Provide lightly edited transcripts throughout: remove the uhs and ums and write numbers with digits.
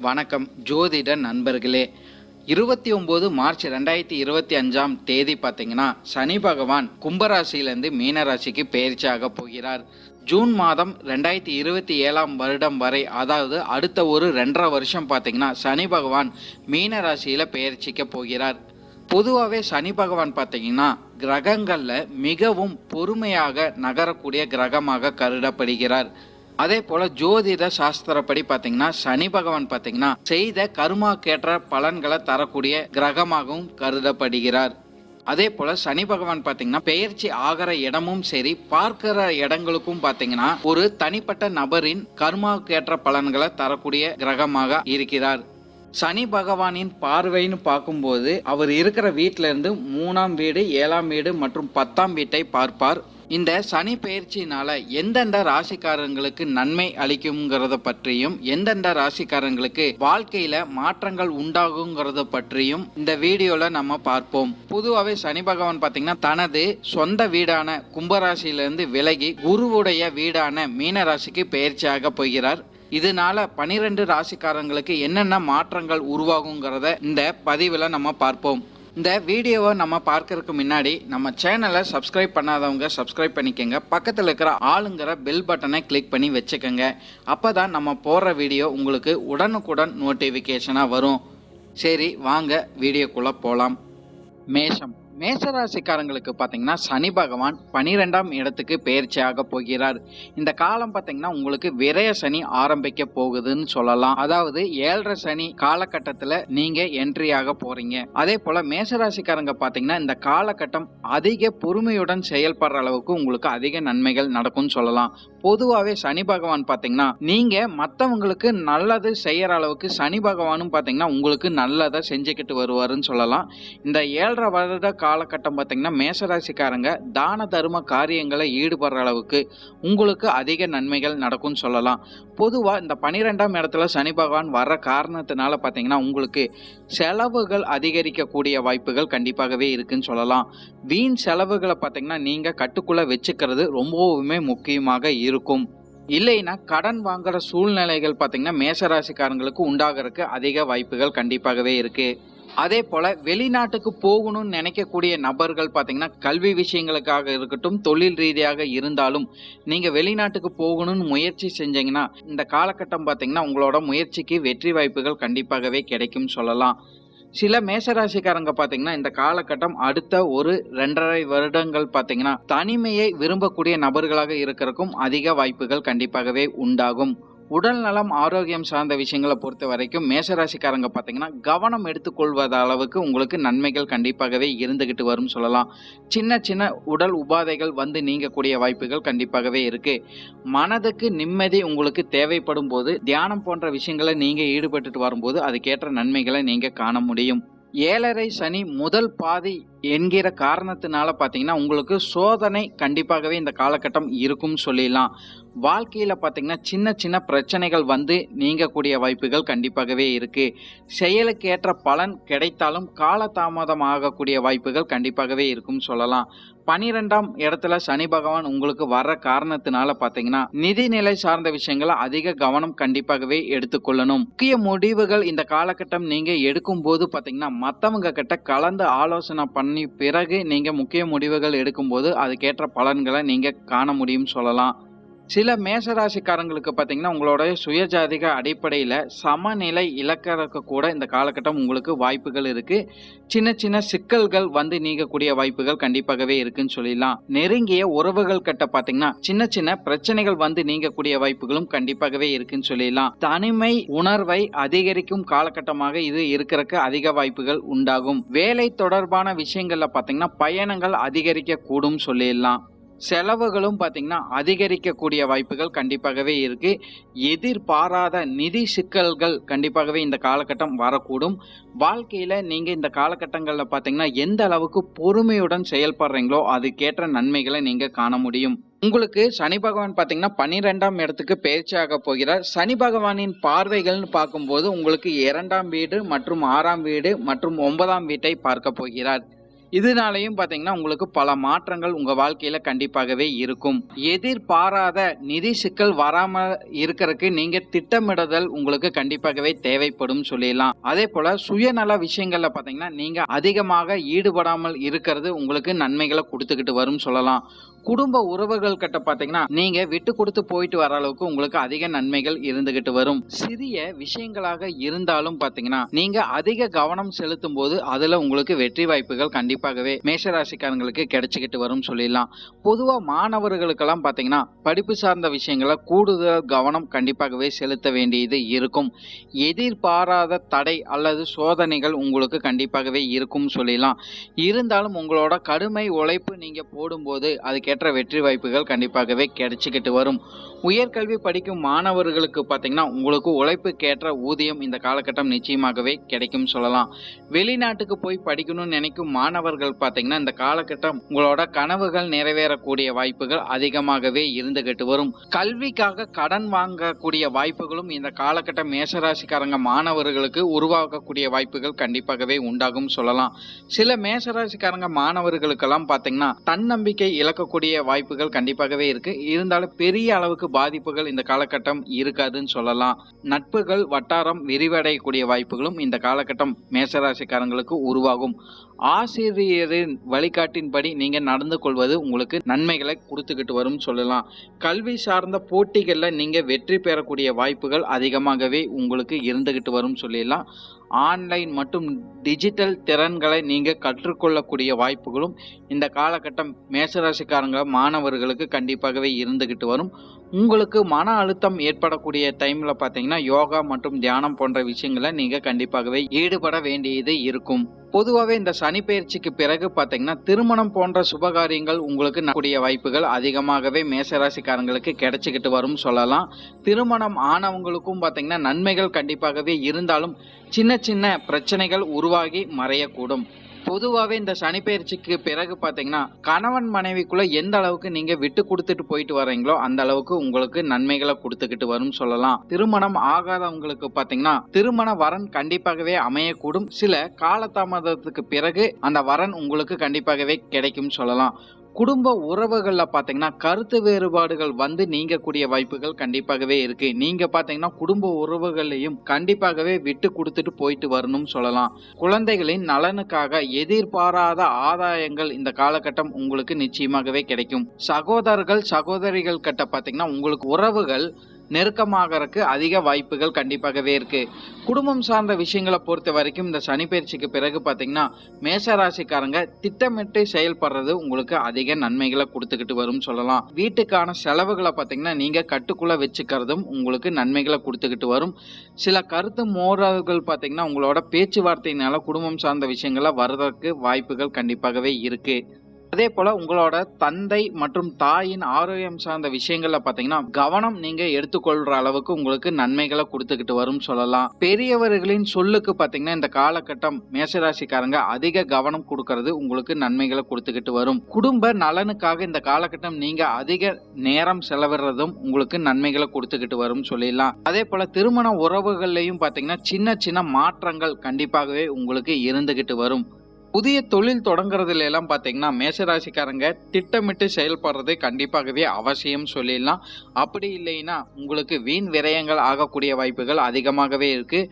வணக்கம் ஜோதிட நண்பர்களே. 29 மார்ச் 2025 பார்த்தீங்கன்னா சனி பகவான் கும்பராசியிலிருந்து மீனராசிக்கு பெயர்ச்சியாக போகிறார். ஜூன் மாதம் 2027 வரை, அதாவது அடுத்த ஒரு 2.5 வருஷம் பார்த்தீங்கன்னா சனி பகவான் மீனராசியில் பெயர்ச்சிக்க போகிறார். பொதுவாகவே சனி பகவான் பார்த்தீங்கன்னா கிரகங்களில் மிகவும் பொறுமையாக நகரக்கூடிய கிரகமாக கருதப்படுகிறார். அதே போல ஜோதிட சாஸ்திரப்படி பார்த்தீங்கன்னா சனி பகவான் பார்த்தீங்கன்னா செய்த கர்மாக்கேற்ற பலன்களை தரக்கூடிய கிரகமாகவும் கருதப்படுகிறார். அதே போல சனி பகவான் பார்த்தீங்கன்னா பெயர்ச்சி ஆகிற இடமும் சரி, பார்க்கிற இடங்களுக்கும் பார்த்தீங்கன்னா ஒரு தனிப்பட்ட நபரின் கர்மாக்கேற்ற பலன்களை தரக்கூடிய கிரகமாக இருக்கிறார். சனி பகவானின் பார்வைன்னு பார்க்கும்போது அவர் இருக்கிற வீட்டில இருந்து 3ஆம் வீடு, 7ஆம் வீடு மற்றும் 10ஆம் வீட்டை பார்ப்பார். இந்த சனி பெயர்ச்சியினால எந்தெந்த ராசிக்காரங்களுக்கு நன்மை அளிக்குங்கிறத பற்றியும், எந்தெந்த ராசிக்காரங்களுக்கு வாழ்க்கையில மாற்றங்கள் உண்டாகுங்கிறத பற்றியும் இந்த வீடியோல நம்ம பார்ப்போம். பொதுவாகவே சனி பகவான் பார்த்தீங்கன்னா தனது சொந்த வீடான கும்பராசியிலிருந்து விலகி குருவுடைய வீடான மீனராசிக்கு பெயர்ச்சியாக போகிறார். இதனால 12 ராசிக்காரங்களுக்கு என்னென்ன மாற்றங்கள் உருவாகுங்கிறத இந்த பதிவில் நம்ம பார்ப்போம். இந்த வீடியோவை நம்ம பார்க்கறதுக்கு முன்னாடி நம்ம சேனலை சப்ஸ்கிரைப் பண்ணாதவங்க சப்ஸ்கிரைப் பண்ணிக்கோங்க. பக்கத்தில் இருக்கிற ஆளுங்கிற பெல் பட்டனை கிளிக் பண்ணி வச்சுக்கோங்க. அப்போ தான் நம்ம போடுற வீடியோ உங்களுக்கு உடனுக்குடன் நோட்டிஃபிகேஷனாக வரும். சரி, வாங்க வீடியோக்குள்ளே போகலாம். மேஷராசிக்காரங்களுக்கு பார்த்தீங்கன்னா சனி பகவான் 12ஆம் இடத்துக்கு பெயர்ச்சியாக போகிறார். இந்த காலம் பார்த்தீங்கன்னா உங்களுக்கு விரய சனி ஆரம்பிக்க போகுதுன்னு சொல்லலாம். அதாவது 7.5 சனி காலகட்டத்தில் நீங்க என்ட்ரியாக போறீங்க. அதே போல மேஷராசிக்காரங்க பார்த்தீங்கன்னா இந்த காலகட்டம் அதிக பொறுமையுடன் செயல்படுற அளவுக்கு உங்களுக்கு அதிக நன்மைகள் நடக்கும்னு சொல்லலாம். பொதுவாகவே சனி பகவான் பார்த்தீங்கன்னா நீங்க மற்றவங்களுக்கு நல்லது செய்யற அளவுக்கு சனி பகவானும் பார்த்தீங்கன்னா உங்களுக்கு நல்லதை செஞ்சுக்கிட்டு வருவாருன்னு சொல்லலாம். இந்த 7.5 வருட காலகட்டம் பார்த்தீங்கன்னா மேஷராசிக்காரங்க தான தர்ம காரியங்களை ஈடுபடுற அளவுக்கு உங்களுக்கு அதிக நன்மைகள் நடக்கும்னு சொல்லலாம். பொதுவாக இந்த 12ஆம் இடத்துல சனி பகவான் வர்ற காரணத்தினால பார்த்தீங்கன்னா உங்களுக்கு செலவுகள் அதிகரிக்கக்கூடிய வாய்ப்புகள் கண்டிப்பாகவே இருக்குன்னு சொல்லலாம். வீண் செலவுகளை பார்த்தீங்கன்னா நீங்க கட்டுக்குள்ள வச்சுக்கிறது ரொம்பவுமே முக்கியமாக இருக்கும். இல்லைன்னா கடன் வாங்குற சூழ்நிலைகள் பார்த்தீங்கன்னா மேஷராசிக்காரங்களுக்கு உண்டாகிறதுக்கு அதிக வாய்ப்புகள் கண்டிப்பாகவே இருக்கு. அதே போல வெளிநாட்டுக்கு போகணும்னு நினைக்கக்கூடிய நபர்கள் பார்த்தீங்கன்னா கல்வி விஷயங்களுக்காக இருக்கட்டும், தொழில் ரீதியாக இருந்தாலும் நீங்க வெளிநாட்டுக்கு போகணும்னு முயற்சி செஞ்சீங்கன்னா இந்த காலகட்டம் பார்த்தீங்கன்னா உங்களோட முயற்சிக்கு வெற்றி வாய்ப்புகள் கண்டிப்பாகவே கிடைக்கும் சொல்லலாம். சில மேஷராசிக்காரங்க பார்த்தீங்கன்னா இந்த காலகட்டம் அடுத்த ஒரு 2.5 வருடங்கள் பார்த்தீங்கன்னா தனிமையை விரும்பக்கூடிய நபர்களாக இருக்கிறதுக்கும் அதிக வாய்ப்புகள் கண்டிப்பாகவே உண்டாகும். உடல் நலம், ஆரோக்கியம் சார்ந்த விஷயங்களை பொறுத்த வரைக்கும் மேஷராசிக்காரங்க பார்த்தீங்கன்னா கவனம் எடுத்துக்கொள்வத அளவுக்கு உங்களுக்கு நன்மைகள் கண்டிப்பாகவே இருந்துகிட்டு வரும் சொல்லலாம். சின்ன சின்ன உடல் உபாதைகள் வந்து நீங்கக்கூடிய வாய்ப்புகள் கண்டிப்பாகவே இருக்கு. மனதுக்கு நிம்மதி உங்களுக்கு தேவைப்படும் போது தியானம் போன்ற விஷயங்களை நீங்க ஈடுபட்டுட்டு வரும்போது அதுக்கேற்ற நன்மைகளை நீங்க காண முடியும். 7.5 சனி முதல் பாதி என்கிற காரணத்தினால பார்த்தீங்கன்னா உங்களுக்கு சோதனை கண்டிப்பாகவே இந்த காலகட்டம் இருக்கும் சொல்லிடலாம். வாழ்க்கையில பார்த்தீங்கன்னா சின்ன சின்ன பிரச்சனைகள் வந்து நீங்கக்கூடிய வாய்ப்புகள் கண்டிப்பாகவே இருக்கு. செயலுக்கு ஏற்ற பலன் கிடைத்தாலும் காலதாமதம் ஆகக்கூடிய வாய்ப்புகள் கண்டிப்பாகவே இருக்கும் சொல்லலாம். 12ஆம் இடத்துல சனி பகவான் உங்களுக்கு வர்ற காரணத்தினால பார்த்தீங்கன்னா நிதிநிலை சார்ந்த விஷயங்களை அதிக கவனம் கண்டிப்பாகவே எடுத்துக்கொள்ளணும். முக்கிய முடிவுகள் இந்த காலகட்டம் நீங்க எடுக்கும் போது பார்த்தீங்கன்னா மற்றவங்க கிட்ட கலந்து ஆலோசனை பண்ணி பிறகு நீங்க முக்கிய முடிவுகள் எடுக்கும்போது அதுக்கேற்ற பலன்களை நீங்க காண முடியும் சொல்லலாம். சில மேஷராசிக்காரங்களுக்கு பார்த்தீங்கன்னா உங்களோட சுயஜாதிக அடிப்படையில் சமநிலை இழக்கிறதுக்கு கூட இந்த காலகட்டம் உங்களுக்கு வாய்ப்புகள் இருக்கு. சின்ன சின்ன சிக்கல்கள் வந்து நீங்கக்கூடிய வாய்ப்புகள் கண்டிப்பாகவே இருக்குன்னு சொல்லிடலாம். நெருங்கிய உறவுகள் கிட்ட பார்த்தீங்கன்னா சின்ன சின்ன பிரச்சனைகள் வந்து நீங்கக்கூடிய வாய்ப்புகளும் கண்டிப்பாகவே இருக்குன்னு சொல்லிடலாம். தனிமை உணர்வை அதிகரிக்கும் காலகட்டமாக இது இருக்கிறதுக்கு அதிக வாய்ப்புகள் உண்டாகும். வேலை தொடர்பான விஷயங்கள்ல பார்த்தீங்கன்னா பயணங்கள் அதிகரிக்க கூடும் சொல்லிடலாம். செலவுகளும் பார்த்தீங்கன்னா அதிகரிக்கக்கூடிய வாய்ப்புகள் கண்டிப்பாகவே இருக்கு. எதிர்பாராத நிதி சிக்கல்கள் கண்டிப்பாகவே இந்த காலகட்டம் வரக்கூடும். வாழ்க்கையில நீங்க இந்த காலகட்டங்களில் பார்த்தீங்கன்னா எந்த அளவுக்கு பொறுமையுடன் செயல்படுறீங்களோ அதுக்கேற்ற நன்மைகளை நீங்க காண முடியும். உங்களுக்கு சனி பகவான் பார்த்தீங்கன்னா 12ஆம் இடத்துக்கு பெயர்ச்சியாக போகிறார். சனி பகவானின் பார்வைகள்னு பார்க்கும்போது உங்களுக்கு 2ஆம் வீடு மற்றும் 6ஆம் வீடு மற்றும் 9ஆம் வீட்டை பார்க்க போகிறார். இதனாலையும் பாத்தீங்கன்னா உங்களுக்கு பல மாற்றங்கள் உங்க வாழ்க்கையில கண்டிப்பாகவே இருக்கும். எதிர்பாராத நிதி சிக்கல் வராம இருக்கறதுக்கு நீங்க திட்டமிடுதல் உங்களுக்கு கண்டிப்பாகவே தேவைப்படும் சொல்லிடலாம். அதே போல சுயநல விஷயங்கள்ல பாத்தீங்கன்னா நீங்க அதிகமாக ஈடுபடாமல் இருக்கிறது உங்களுக்கு நன்மைகளை கொடுத்துக்கிட்டு வரும் சொல்லலாம். குடும்ப உறவுகள் கிட்ட பாத்தீங்கன்னா நீங்க விட்டு கொடுத்து போயிட்டு வர அளவுக்கு உங்களுக்கு அதிக நன்மைகள் இருந்துகிட்டு வரும். சிறிய விஷயங்களாக இருந்தாலும் பாத்தீங்கன்னா நீங்க அதிக கவனம் செலுத்தும் போது அதுல உங்களுக்கு வெற்றி வாய்ப்புகள் கண்டிப்பாகவே மேஷராசிக்காரங்களுக்கு கிடைச்சிக்கிட்டு வரும் சொல்லிடலாம். பொதுவா மாணவர்களுக்கெல்லாம் பாத்தீங்கன்னா படிப்பு சார்ந்த விஷயங்கள கூடுதல் கவனம் கண்டிப்பாகவே செலுத்த வேண்டியது இருக்கும். எதிர்பாராத தடை அல்லது சோதனைகள் உங்களுக்கு கண்டிப்பாகவே இருக்கும் சொல்லிடலாம். இருந்தாலும் உங்களோட கடுமை உழைப்பு நீங்க போடும்போது அதுக்கேற்ற வெற்றி வாய்ப்புகள் கண்டிப்பாகவே கிடைச்சிக்கிட்டு வரும். உயர்கல்வி படிக்கும் மாணவர்களுக்கு பாத்தீங்கன்னா உங்களுக்கு உழைப்புக்கேற்ற ஊதியம் இந்த காலகட்டம் நிச்சயமாகவே கிடைக்கும் சொல்லலாம். வெளிநாட்டுக்கு போய் படிக்கணும்னு நினைக்கும் மாணவர்கள் பாத்தீங்கன்னா இந்த காலகட்டம் உங்களோட கனவுகள் நிறைவேறக்கூடிய வாய்ப்புகள் அதிகமாகவே இருந்துகிட்டு வரும். கல்விக்காக கடன் வாங்கக்கூடிய வாய்ப்புகளும் இந்த காலகட்டம் மேஷராசிக்காரங்க மாணவர்களுக்கு உருவாக்கக்கூடிய வாய்ப்புகள் கண்டிப்பாகவே உண்டாகும் சொல்லலாம். சில மேஷராசிக்காரங்க மாணவர்களுக்கெல்லாம் பாத்தீங்கன்னா தன்னம்பிக்கை இழக்கக்கூடிய வாய்ப்புகள் கண்டிப்பாகவே இருக்கு. இருந்தாலும் பெரிய அளவுக்கு பாதிப்புகள் இந்த காலகட்டம் இருக்காதுன்னு சொல்லலாம். நட்புகள் வட்டாரம் விரிவடையக்கூடிய வாய்ப்புகளும் இந்த காலகட்டம் மேஷராசிக்காரங்களுக்கு உருவாகும். ஆசிரியரின் வழிகாட்டின்படி நீங்க நடந்து கொள்வது உங்களுக்கு நன்மைகளை கொடுத்துக்கிட்டு வரும் சொல்லலாம். கல்வி சார்ந்த போட்டிகள்ல நீங்க வெற்றி பெறக்கூடிய வாய்ப்புகள் அதிகமாகவே உங்களுக்கு இருந்துகிட்டு வரும் சொல்லலாம். ஆன்லைன் மற்றும் டிஜிட்டல் திறன்களை நீங்க கற்றுக்கொள்ளக்கூடிய வாய்ப்புகளும் இந்த காலகட்டம் மேஷராசிக்காரங்க மாணவர்களுக்கு கண்டிப்பாகவே இருந்துகிட்டு வரும். உங்களுக்கு மன அழுத்தம் ஏற்படக்கூடிய டைம்ல பாத்தீங்கன்னா யோகா மற்றும் தியானம் போன்ற விஷயங்களை நீங்க கண்டிப்பாகவே ஈடுபட வேண்டியது இருக்கும். பொதுவாகவே இந்த சனி பெயர்ச்சிக்கு பிறகு பாத்தீங்கன்னா திருமணம் போன்ற சுபகாரியங்கள் உங்களுக்கு நடக்கக்கூடிய வாய்ப்புகள் அதிகமாகவே மேஷராசிக்காரங்களுக்கு கிடைச்சிக்கிட்டு வரும் சொல்லலாம். திருமணம் ஆனவங்களுக்கும் பாத்தீங்கன்னா நன்மைகள் கண்டிப்பாகவே இருந்தாலும் சின்ன சின்ன பிரச்சனைகள் உருவாகி மறையக்கூடும். பொதுவாகவே இந்த சனி பெயர்ச்சிக்கு பிறகு பாத்தீங்கன்னா கணவன் மனைவிக்குள்ள எந்த அளவுக்கு நீங்க விட்டு கொடுத்துட்டு போயிட்டு வரீங்களோ அந்த அளவுக்கு உங்களுக்கு நன்மைகளை கொடுத்துக்கிட்டு வரும் சொல்லலாம். திருமணம் ஆகாதவங்களுக்கு பாத்தீங்கன்னா திருமண வரன் கண்டிப்பாகவே அமையக்கூடும். சில காலதாமதத்துக்கு பிறகு அந்த வரன் உங்களுக்கு கண்டிப்பாகவே கிடைக்கும் சொல்லலாம். குடும்ப உறவுகள்ல பாத்தீங்கன்னா கருத்து வேறுபாடுகள் வந்து நீங்கக்கூடிய வாய்ப்புகள் கண்டிப்பாகவே இருக்கு. நீங்க பாத்தீங்கன்னா குடும்ப உறவுகளையும் கண்டிப்பாகவே விட்டு கொடுத்துட்டு போயிட்டு வரணும் சொல்லலாம். குழந்தைகளின் நலனுக்காக எதிர்பாராத ஆதாயங்கள் இந்த காலகட்டம் உங்களுக்கு நிச்சயமாகவே கிடைக்கும். சகோதரர்கள் சகோதரிகள் கிட்ட பாத்தீங்கன்னா உங்களுக்கு உறவுகள் நெருக்கமாகறதுக்கு அதிக வாய்ப்புகள் கண்டிப்பாகவே இருக்கு. குடும்பம் சார்ந்த விஷயங்களை பொறுத்த வரைக்கும் இந்த சனி பயிற்சிக்கு பிறகு பாத்தீங்கன்னா மேஷராசிக்காரங்க திட்டமிட்டு செயல்படுறது உங்களுக்கு அதிக நன்மைகளை கொடுத்துக்கிட்டு வரும் சொல்லலாம். வீட்டுக்கான செலவுகளை பாத்தீங்கன்னா நீங்க கட்டுக்குள்ள வச்சுக்கிறதும் உங்களுக்கு நன்மைகளை கொடுத்துக்கிட்டு வரும். சில கருத்து மோதல்கள் பாத்தீங்கன்னா உங்களோட பேச்சுவார்த்தையினால குடும்பம் சார்ந்த விஷயங்களை வர்றதுக்கு வாய்ப்புகள் கண்டிப்பாகவே இருக்கு. அதே போல உங்களோட தந்தை மற்றும் தாயின் ஆரோக்கியம் சார்ந்த விஷயங்கள்ல பாத்தீங்கன்னா கவனம் நீங்க எடுத்துக்கொள்ற அளவுக்கு உங்களுக்கு நன்மைகளை கொடுத்துக்கிட்டு வரும் சொல்லலாம். பெரியவர்களின் சொல்லுக்கு பாத்தீங்கன்னா இந்த காலகட்டம் மேஷராசிக்காரங்க அதிக கவனம் கொடுக்கறது உங்களுக்கு நன்மைகளை கொடுத்துக்கிட்டு வரும். குடும்ப நலனுக்காக இந்த காலகட்டம் நீங்க அதிக நேரம் செலவிடுறதும் உங்களுக்கு நன்மைகளை கொடுத்துக்கிட்டு வரும் சொல்லிடலாம். அதே போல திருமண உறவுகள்லயும் பாத்தீங்கன்னா சின்ன சின்ன மாற்றங்கள் கண்டிப்பாகவே உங்களுக்கு இருந்துகிட்டு வரும். புதிய தொழில் தொடங்குறதுல எல்லாம் பாத்தீங்கன்னா மேஷராசிக்காரங்க திட்டமிட்டு செயல்படுறது கண்டிப்பாகவே அவசியம் சொல்லிடலாம். அப்படி இல்லைன்னா உங்களுக்கு வீண் விரயங்கள் ஆகக்கூடிய வாய்ப்புகள் அதிகமாகவே இருக்கு.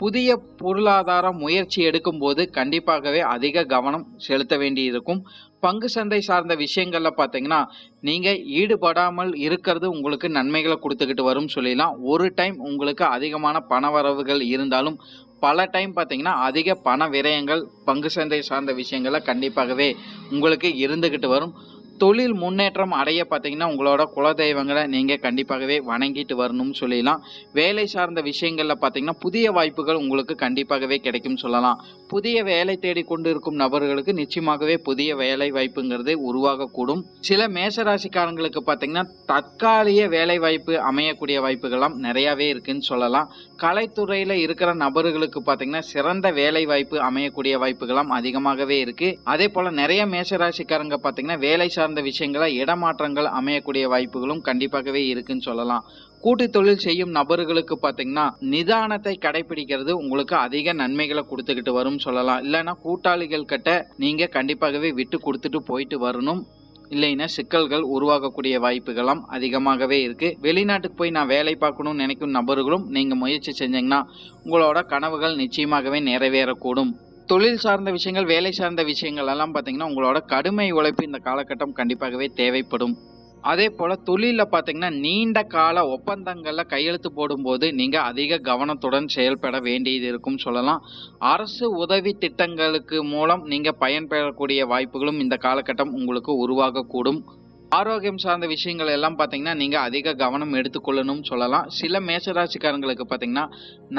புதிய பொருளாதார முயற்சி எடுக்கும் போது கண்டிப்பாகவே அதிக கவனம் செலுத்த வேண்டி இருக்கும். பங்கு சந்தை சார்ந்த விஷயங்கள்ல பாத்தீங்கன்னா நீங்க ஈடுபடாமல் இருக்கிறது உங்களுக்கு நன்மைகளை கொடுத்துக்கிட்டு வரும் சொல்லிடலாம். ஒரு டைம் உங்களுக்கு அதிகமான பண வரவுகள் இருந்தாலும் பல டைம் பாத்தீங்கன்னா அதிக பண விரயங்கள் பங்கு சந்தை சார்ந்த விஷயங்கள கண்டிப்பாகவே உங்களுக்கு இருந்துகிட்டு வரும். தொழில் முன்னேற்றம் அடைய பாத்தீங்கன்னா உங்களோட குலதெய்வங்களை நீங்க கண்டிப்பாகவே வணங்கிட்டு வரணும்னு சொல்லிடலாம். வேலை சார்ந்த விஷயங்கள்ல பாத்தீங்கன்னா புதிய வாய்ப்புகள் உங்களுக்கு கண்டிப்பாகவே கிடைக்கும் சொல்லலாம். புதிய வேலை தேடி கொண்டு இருக்கும் நபர்களுக்கு நிச்சயமாகவே புதிய வேலை வாய்ப்புங்கிறது உருவாகக்கூடும். சில மேஷராசிக்காரங்களுக்கு பாத்தீங்கன்னா தற்காலிக வேலை வாய்ப்பு அமையக்கூடிய வாய்ப்புகள்லாம் நிறையவே இருக்குன்னு சொல்லலாம். கலைத்துறையில இருக்கிற நபர்களுக்கு பாத்தீங்கன்னா சிறந்த வேலை வாய்ப்பு அமையக்கூடிய வாய்ப்புகள்லாம் அதிகமாகவே இருக்கு. அதே போல நிறைய மேஷராசிக்காரங்க பாத்தீங்கன்னா வேலை சார்ந்த விஷயங்கள இடமாற்றங்கள் அமையக்கூடிய வாய்ப்புகளும் கண்டிப்பாகவே இருக்குன்னு சொல்லலாம். கூட்டு தொழில் செய்யும் நபர்களுக்கு பார்த்தீங்கன்னா நிதானத்தை கடைபிடிக்கிறது உங்களுக்கு அதிக நன்மைகளை கொடுத்துக்கிட்டு வரும் சொல்லலாம். இல்லைன்னா கூட்டாளிகள் கிட்ட நீங்க கண்டிப்பாகவே விட்டு கொடுத்துட்டு போயிட்டு வரணும். இல்லைன்னா சிக்கல்கள் உருவாகக்கூடிய வாய்ப்புகளும் அதிகமாகவே இருக்கு. வெளிநாட்டுக்கு போய் நான் வேலை பார்க்கணும்னு நினைக்கும் நபர்களும் நீங்க முயற்சி செஞ்சீங்கன்னா உங்களோட கனவுகள் நிச்சயமாகவே நிறைவேறக்கூடும். தொழில் சார்ந்த விஷயங்கள், வேலை சார்ந்த விஷயங்கள் எல்லாம் பார்த்தீங்கன்னா உங்களோட கடுமை உழைப்பு இந்த காலகட்டம் கண்டிப்பாகவே தேவைப்படும். அதே போல தொழிலில் பார்த்தீங்கன்னா நீண்ட கால ஒப்பந்தங்களில் கையெழுத்து போடும்போது நீங்கள் அதிக கவனத்துடன் செயல்பட வேண்டியது இருக்கும் சொல்லலாம். அரசு உதவி திட்டங்களுக்கு மூலம் நீங்கள் பயன்பெறக்கூடிய வாய்ப்புகளும் இந்த காலகட்டம் உங்களுக்கு உருவாகக்கூடும். ஆரோக்கியம் சார்ந்த விஷயங்கள் எல்லாம் பார்த்தீங்கன்னா நீங்கள் அதிக கவனம் எடுத்துக்கொள்ளணும்னு சொல்லலாம். சில மேசராசிக்காரங்களுக்கு பார்த்தீங்கன்னா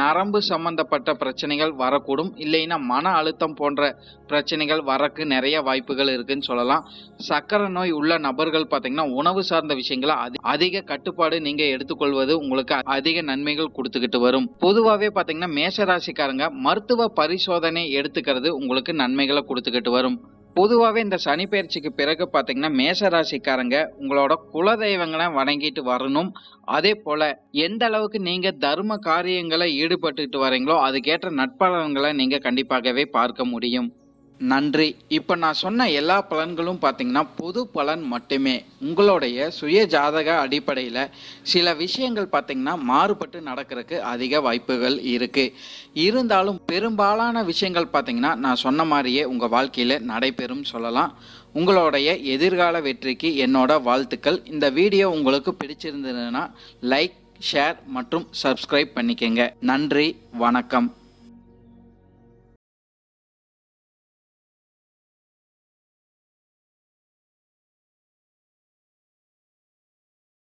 நரம்பு சம்பந்தப்பட்ட பிரச்சனைகள் வரக்கூடும். இல்லைன்னா மன அழுத்தம் போன்ற பிரச்சனைகள் வரக்கு நிறைய வாய்ப்புகள் இருக்குன்னு சொல்லலாம். சர்க்கரை நோய் உள்ள நபர்கள் பார்த்தீங்கன்னா உணவு சார்ந்த விஷயங்களை அதிக கட்டுப்பாடு நீங்கள் எடுத்துக்கொள்வது உங்களுக்கு அதிக நன்மைகள் கொடுத்துக்கிட்டு வரும். பொதுவாகவே பார்த்தீங்கன்னா மேசராசிக்காரங்க மருத்துவ பரிசோதனை எடுத்துக்கிறது உங்களுக்கு நன்மைகளை கொடுத்துக்கிட்டு வரும். பொதுவாகவே இந்த சனி பயிற்சிக்கு பிறகு பார்த்தீங்கன்னா மேசராசிக்காரங்க உங்களோட குலதெய்வங்களை வணங்கிட்டு வரணும். அதே போல எந்த அளவுக்கு நீங்க தர்ம காரியங்களை ஈடுபட்டுட்டு வரீங்களோ அதுக்கேற்ற நட்பலன்களை நீங்க கண்டிப்பாகவே பார்க்க முடியும். நன்றி. இப்போ நான் சொன்ன எல்லா பலன்களும் பார்த்தீங்கன்னா பொது பலன் மட்டுமே. உங்களுடைய சுய ஜாதக அடிப்படையில் சில விஷயங்கள் பார்த்தீங்கன்னா மாறுபட்டு நடக்கிறதுக்கு அதிக வாய்ப்புகள் இருக்கு. இருந்தாலும் பெரும்பாலான விஷயங்கள் பார்த்தீங்கன்னா நான் சொன்ன மாதிரியே உங்கள் வாழ்க்கையில் நடைபெறும் சொல்லலாம். உங்களுடைய எதிர்கால வெற்றிக்கு என்னோட வாழ்த்துக்கள். இந்த வீடியோ உங்களுக்கு பிடிச்சிருந்ததுன்னா லைக், ஷேர் மற்றும் சப்ஸ்கிரைப் பண்ணிக்கங்க. நன்றி, வணக்கம்.